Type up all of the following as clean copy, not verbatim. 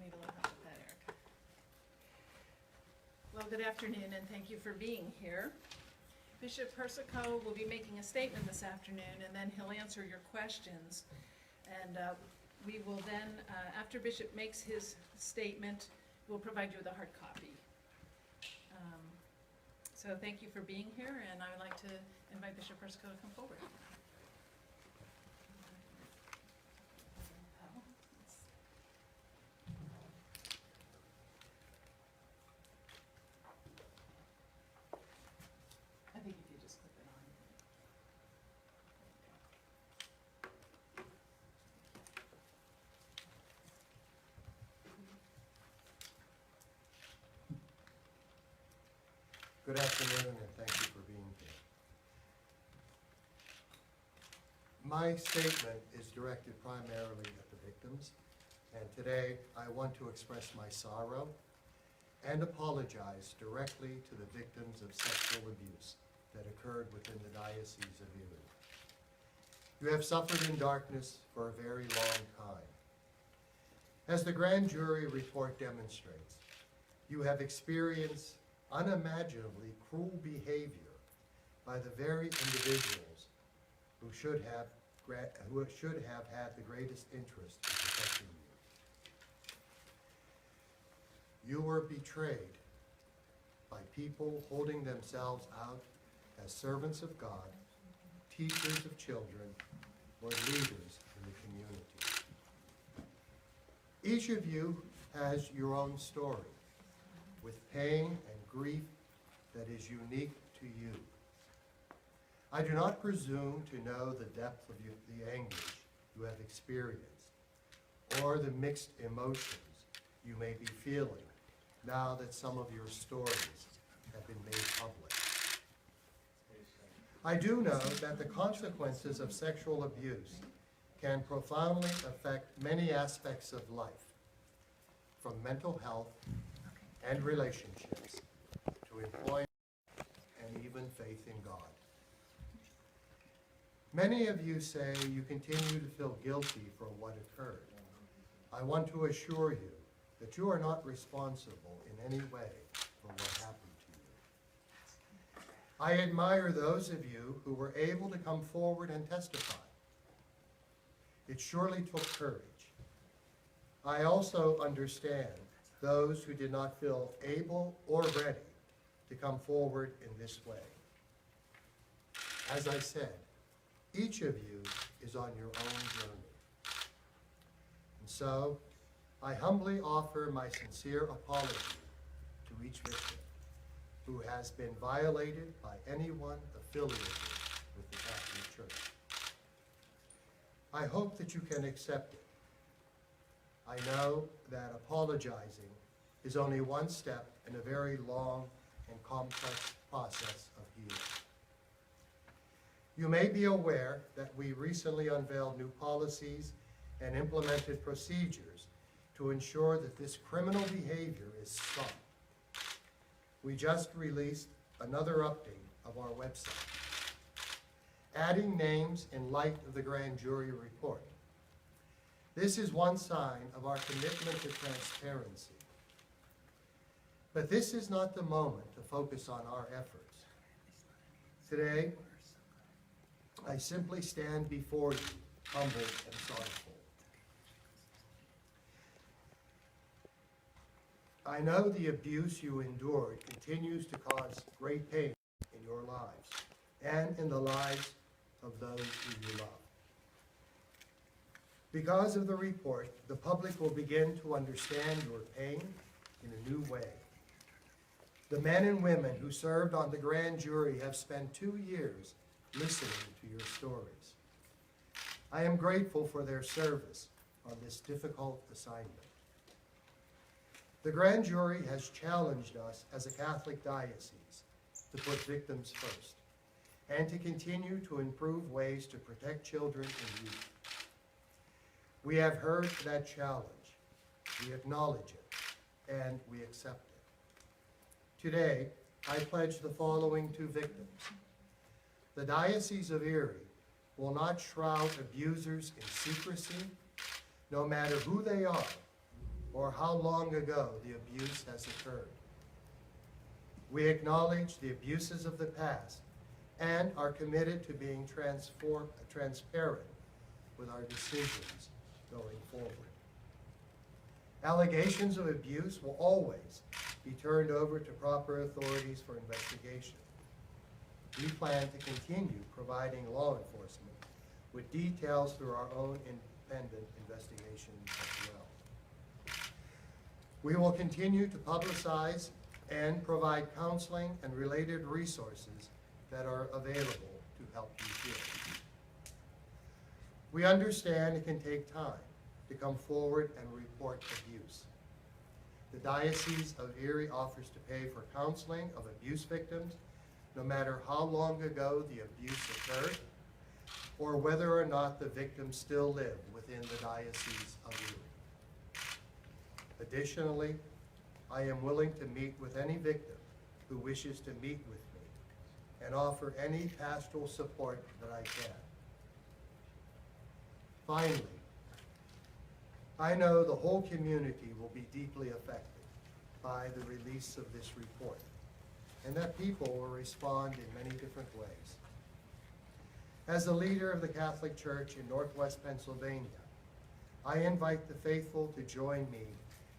need to look up at that, Erica. Well, good afternoon, and thank you for being here. Bishop Persico will be making a statement this afternoon, and then he'll answer your questions. And we will then, after Bishop makes his statement, we'll provide you with a hard copy. So thank you for being here, and I would like to invite Bishop Persico to come forward. I think if you just clip it on. Good afternoon, and thank you for being here. My statement is directed primarily at the victims, and today I want to express my sorrow and apologize directly to the victims of sexual abuse that occurred within the Diocese of Erie. You have suffered in darkness for a very long time. As the grand jury report demonstrates, you have experienced unimaginably cruel behavior by the very individuals who should have had the greatest interest in protecting you. You were betrayed by people holding themselves out as servants of God, teachers of children, or leaders in the community. Each of you has your own story, with pain and grief that is unique to you. I do not presume to know the depth of the anguish you have experienced, or the mixed emotions you may be feeling now that some of your stories have been made public. I do know that the consequences of sexual abuse can profoundly affect many aspects of life, from mental health and relationships to employment and even faith in God. Many of you say you continue to feel guilty for what occurred. I want to assure you that you are not responsible in any way for what happened to you. I admire those of you who were able to come forward and testify. It surely took courage. I also understand those who did not feel able or ready to come forward in this way. As I said, each of you is on your own journey. And so, I humbly offer my sincere apology to each victim who has been violated by anyone affiliated with the Catholic Church. I hope that you can accept it. I know that apologizing is only one step in a very long and complex process of healing. You may be aware that we recently unveiled new policies and implemented procedures to ensure that this criminal behavior is stopped. We just released another update of our website, adding names in light of the grand jury report. This is one sign of our commitment to transparency. But this is not the moment to focus on our efforts. Today, I simply stand before you, humbled and sorrowful. I know the abuse you endured continues to cause great pain in your lives and in the lives of those who you love. Because of the report, the public will begin to understand your pain in a new way. The men and women who served on the grand jury have spent 2 years listening to your stories. I am grateful for their service on this difficult assignment. The grand jury has challenged us as a Catholic diocese to put victims first and to continue to improve ways to protect children and youth. We have heard that challenge, we acknowledge it, and we accept it. Today, I pledge the following to victims. The Diocese of Erie will not shroud abusers in secrecy, no matter who they are or how long ago the abuse has occurred. We acknowledge the abuses of the past and are committed to being transparent with our decisions going forward. Allegations of abuse will always be turned over to proper authorities for investigation. We plan to continue providing law enforcement with details through our own independent investigation as well. We will continue to publicize and provide counseling and related resources that are available to help you heal. We understand it can take time to come forward and report abuse. The Diocese of Erie offers to pay for counseling of abuse victims, no matter how long ago the abuse occurred, or whether or not the victims still live within the Diocese of Erie. Additionally, I am willing to meet with any victim who wishes to meet with me and offer any pastoral support that I can. Finally, I know the whole community will be deeply affected by the release of this report, and that people will respond in many different ways. As the leader of the Catholic Church in Northwest Pennsylvania, I invite the faithful to join me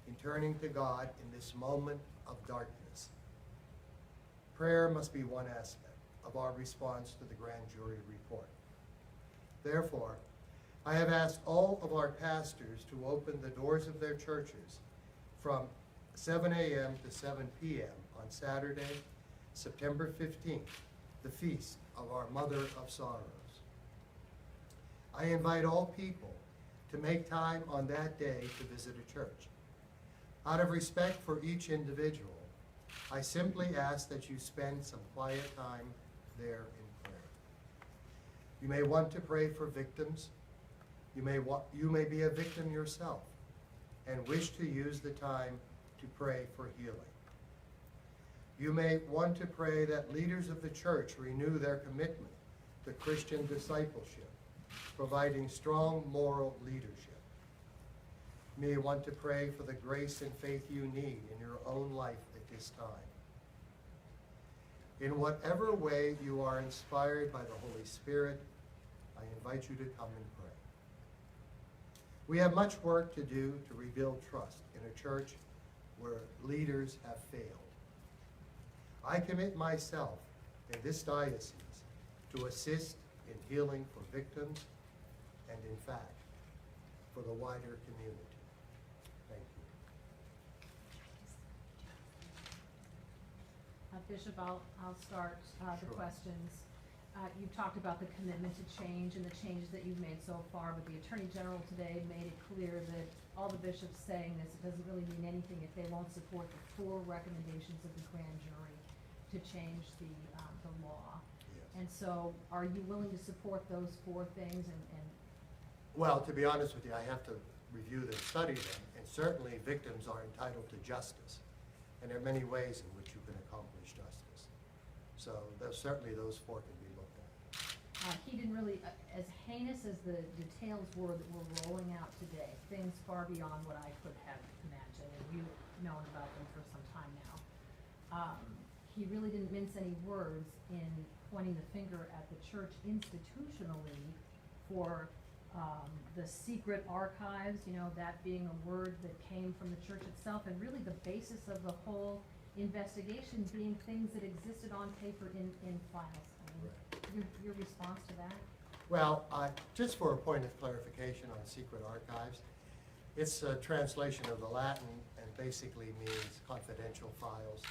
in turning to God in this moment of darkness. Prayer must be one aspect of our response to the grand jury report. Therefore, I have asked all of our pastors to open the doors of their churches from 7 a.m. to 7 p.m. on Saturday, September 15th, the feast of our Mother of Sorrows. I invite all people to make time on that day to visit a church. Out of respect for each individual, I simply ask that you spend some quiet time there in prayer. You may want to pray for victims. You may be a victim yourself and wish to use the time to pray for healing. You may want to pray that leaders of the church renew their commitment to Christian discipleship, providing strong moral leadership. You may want to pray for the grace and faith you need in your own life at this time. In whatever way you are inspired by the Holy Spirit, I invite you to come and pray. We have much work to do to rebuild trust in a church where leaders have failed. I commit myself in this diocese to assist in healing for victims and, in fact, for the wider community. Thank you. Bishop, I'll start the Sure. questions. You've talked about the commitment to change and the changes that you've made so far, but the Attorney General today made it clear that all the bishops saying this, it doesn't really mean anything if they won't support the 4 recommendations of the grand jury to change the law. Yes. And so, are you willing to support those 4 things and Well, to be honest with you, I have to review them, study them, and certainly victims are entitled to justice. And there are many ways in which you can accomplish justice. So certainly those 4 can be looked at. he didn't really, as heinous as the details were that were rolling out today, things far beyond what I could have imagined, and you've known about them for some time now. He really didn't mince any words in pointing the finger at the church institutionally for the secret archives, that being a word that came from the church itself, and really the basis of the whole investigation being things that existed on paper in files. I mean, your response to that? Well, just for a point of clarification on secret archives, it's a translation of the Latin and basically means confidential files.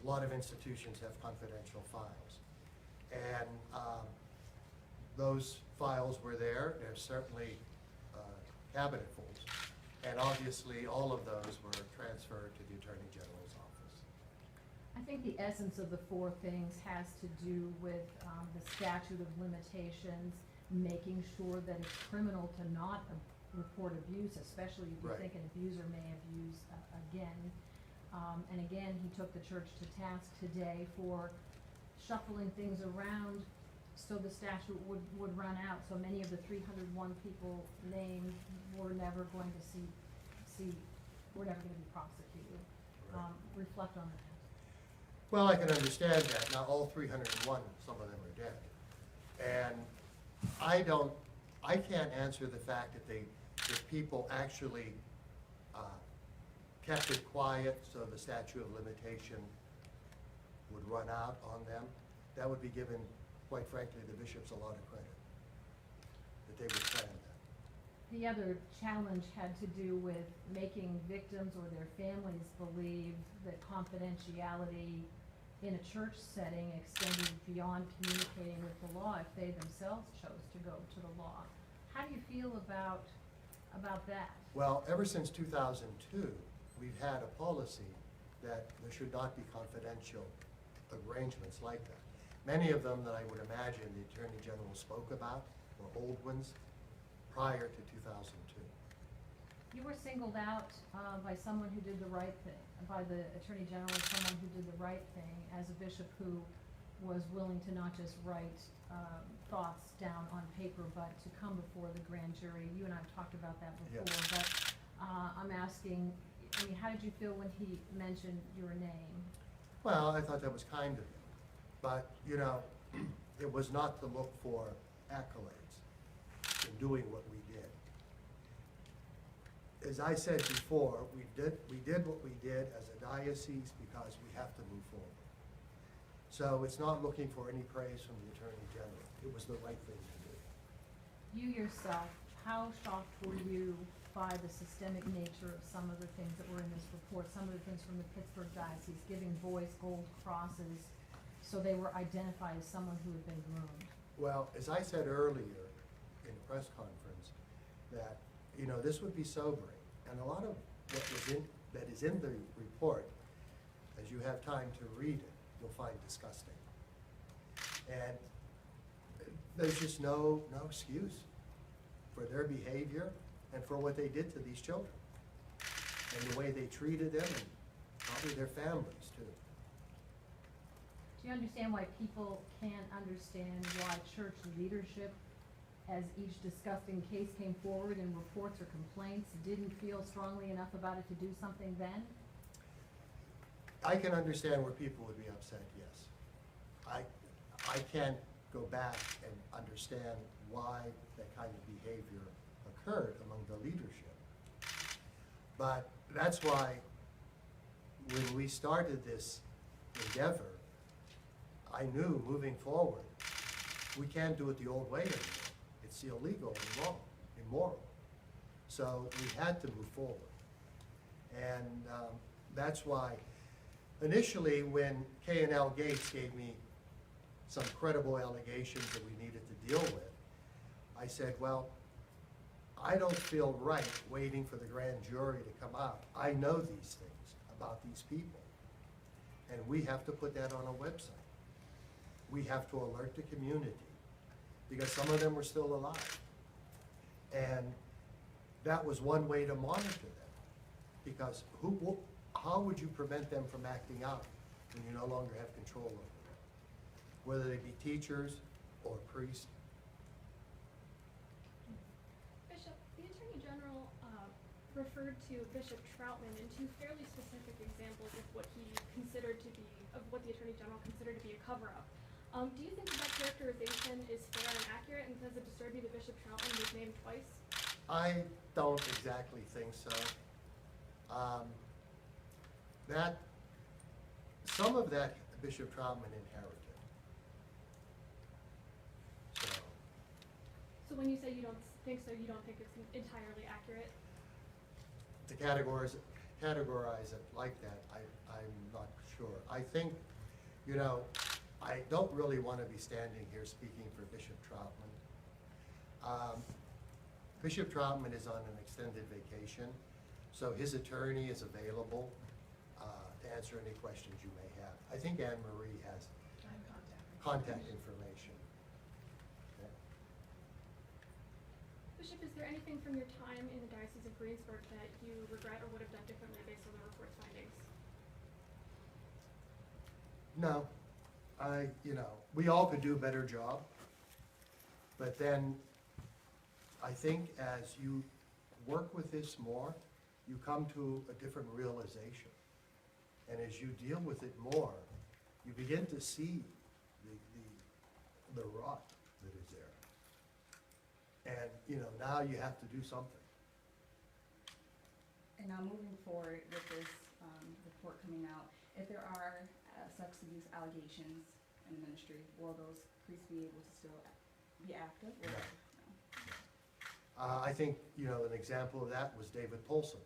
A lot of institutions have confidential files. And those files were there. There's certainly cabinetfuls. And obviously, all of those were transferred to the Attorney General's office. I think the essence of the 4 things has to do with the statute of limitations, making sure that it's criminal to not report abuse, especially if you Right. think an abuser may abuse again. And again, he took the church to task today for shuffling things around so the statute would run out. So many of the 301 people named were never going to see we're never gonna be prosecuted. Right. Reflect on that. Well, I can understand that. Now, all 301, some of them are dead. And I can't answer the fact that people actually kept it quiet so the statute of limitation would run out on them. That would be giving, quite frankly, the bishops a lot of credit, that they would plan that. The other challenge had to do with making victims or their families believe that confidentiality in a church setting extended beyond communicating with the law if they themselves chose to go to the law. How do you feel about that? Well, ever since 2002, we've had a policy that there should not be confidential arrangements like that. Many of them that I would imagine the Attorney General spoke about were old ones prior to 2002. You were singled out by someone who did the right thing, by the Attorney General, as someone who did the right thing, as a bishop who was willing to not just write thoughts down on paper, but to come before the grand jury. You and I have talked about that before, Yes. but I'm asking, I mean, how did you feel when he mentioned your name? Well, I thought that was kind of him, but, you know, it was not to look for accolades in doing what we did. As I said before, we did what we did as a diocese because we have to move forward. So it's not looking for any praise from the Attorney General. It was the right thing to do. You yourself, how shocked were you by the systemic nature of some of the things that were in this report, some of the things from the Pittsburgh Diocese, giving boys gold crosses so they were identified as someone who had been groomed? Well, as I said earlier in the press conference, that, you know, this would be sobering. And a lot of that is in the report, as you have time to read it, you'll find disgusting. And there's just no excuse for their behavior and for what they did to these children, and the way they treated them, and probably their families too. Do you understand why people can't understand why church leadership, as each disgusting case came forward and reports or complaints, didn't feel strongly enough about it to do something then? I can understand where people would be upset, yes. I can't go back and understand why that kind of behavior occurred among the leadership. But that's why when we started this endeavor, I knew moving forward, we can't do it the old way anymore. It's illegal and wrong, immoral. So we had to move forward. And that's why initially when K&L Gates gave me some credible allegations that we needed to deal with, I said, well, I don't feel right waiting for the grand jury to come out. I know these things about these people, and we have to put that on a website. We have to alert the community, because some of them were still alive. And that was one way to monitor them, because how would you prevent them from acting out when you no longer have control over them, whether they be teachers or priests? Bishop, the Attorney General referred to Bishop Troutman in two fairly specific examples of what he considered to be, of what the Attorney General considered to be a cover-up. Do you think that characterization is fair and accurate, and does it disturb you that Bishop Troutman was named twice? I don't exactly think so. Some of that Bishop Troutman inherited. So when you say you don't think so, you don't think it's entirely accurate? To categorize it like that, I'm not sure. I think, you know, I don't really want to be standing here speaking for Bishop Troutman. Bishop Troutman is on an extended vacation, so his attorney is available to answer any questions you may have. I think Anne Marie has contact information. Okay. Bishop, is there anything from your time in the Diocese of Greensburg that you regret or would have done differently based on the report's findings? No, we all could do a better job, but then I think as you work with this more, you come to a different realization. And as you deal with it more, you begin to see the rot that is there. And, you know, now you have to do something. And now moving forward with this report coming out, if there are sex abuse allegations in the ministry, will those priests be able to still be active? Or No. no? I think, you know, an example of that was David Polson.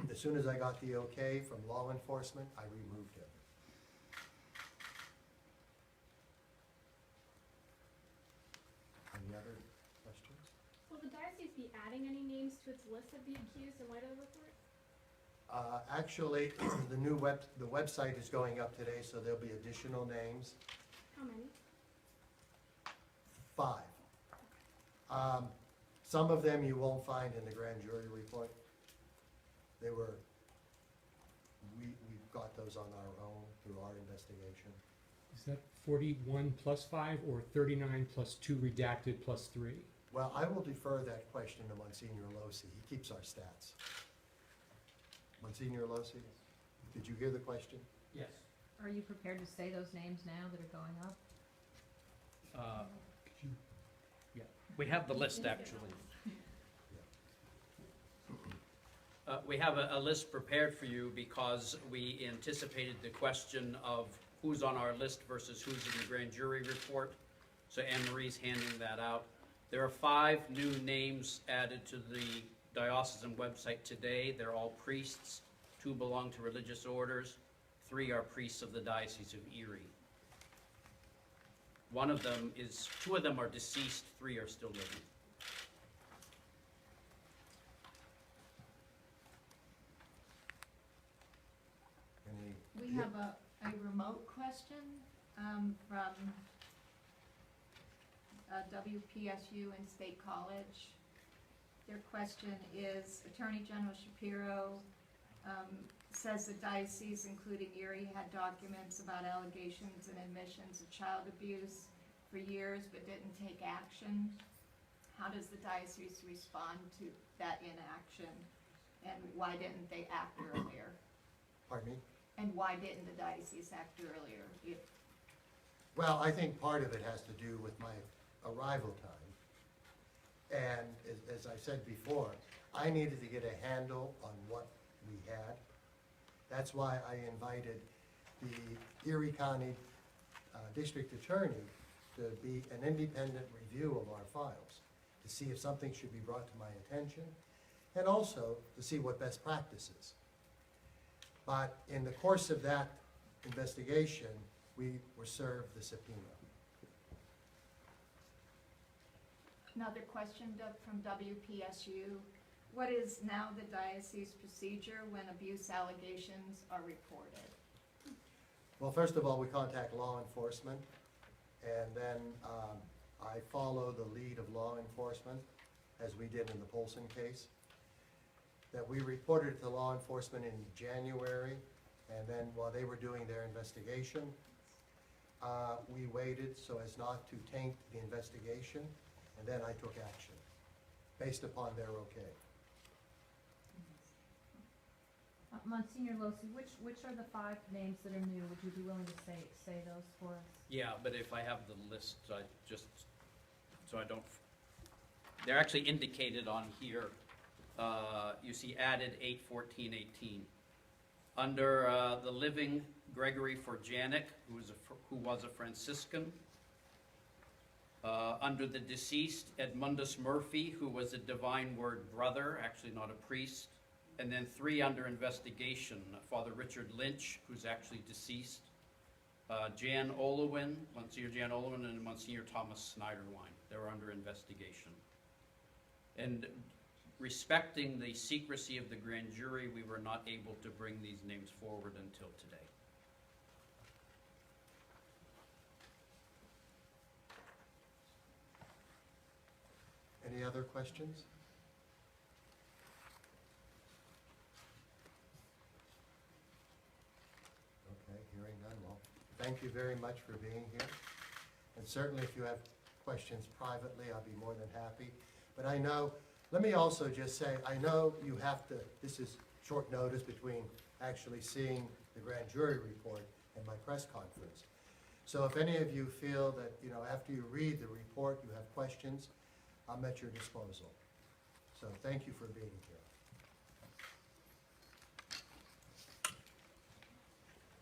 As soon as I got the okay from law enforcement, I removed him. Any other questions? Will the diocese be adding any names to its list of the accused in light of the report? Actually, the website is going up today, so there'll be additional names, How many? 5. Some of them you won't find in the grand jury report. We got those on our own through our investigation. Is that 41 plus 5 or 39 plus 2 redacted plus 3? Well, I will defer that question to Monsignor Losi. He keeps our stats. Monsignor Losi, did you hear the question? Yes. Are you prepared to say those names now that are going up? Could you, We have the list, actually. We have a list prepared for you because we anticipated the question of who's on our list versus who's in the grand jury report. So Anne Marie's handing that out. There are 5 new names added to the diocesan website today. They're all priests. 2 belong to religious orders. 3 are priests of the Diocese of Erie. 2 of them are deceased, 3 are still living. Any? We have a remote question from WPSU and State College. Their question is, Attorney General Shapiro says the diocese, including Erie, had documents about allegations and admissions of child abuse for years but didn't take action. How does the diocese respond to that inaction? And why didn't they act earlier? Pardon me? And why didn't the diocese act earlier? Well, I think part of it has to do with my arrival time. And as I said before, I needed to get a handle on what we had. That's why I invited the Erie County District Attorney to be an independent review of our files, to see if something should be brought to my attention, and also to see what best practices. But in the course of that investigation, we were served the subpoena. Another question from WPSU. What is now the diocese procedure when abuse allegations are reported? Well, first of all, we contact law enforcement, and then I follow the lead of law enforcement, as we did in the Polson case. That we reported to law enforcement in January, and then while they were doing their investigation, we waited so as not to taint the investigation, and then I took action, based upon their okay. Monsignor Losi, which are the 5 names that are new? Would you be willing to say those for us? Yeah, but if I have the list, so I don't, they're actually indicated on here. You see added 8/14/18. Under the living, Gregory Forjanic, who was a Franciscan. Under the deceased, Edmundus Murphy, who was a Divine Word brother, actually not a priest. And then 3 under investigation, Father Richard Lynch, who's actually deceased. Jan Olowin, Monsignor Jan Olowin, and Monsignor Thomas Snyderwine. They're under investigation. And respecting the secrecy of the grand jury, we were not able to bring these names forward until today. Any other questions? Okay, hearing none, well, thank you very much for being here. And certainly if you have questions privately, I'll be more than happy. But I know Let me also just say, I know you have to, this is short notice between actually seeing the grand jury report and my press conference. So if any of you feel that, after you read the report, you have questions, I'm at your disposal. So thank you for being here.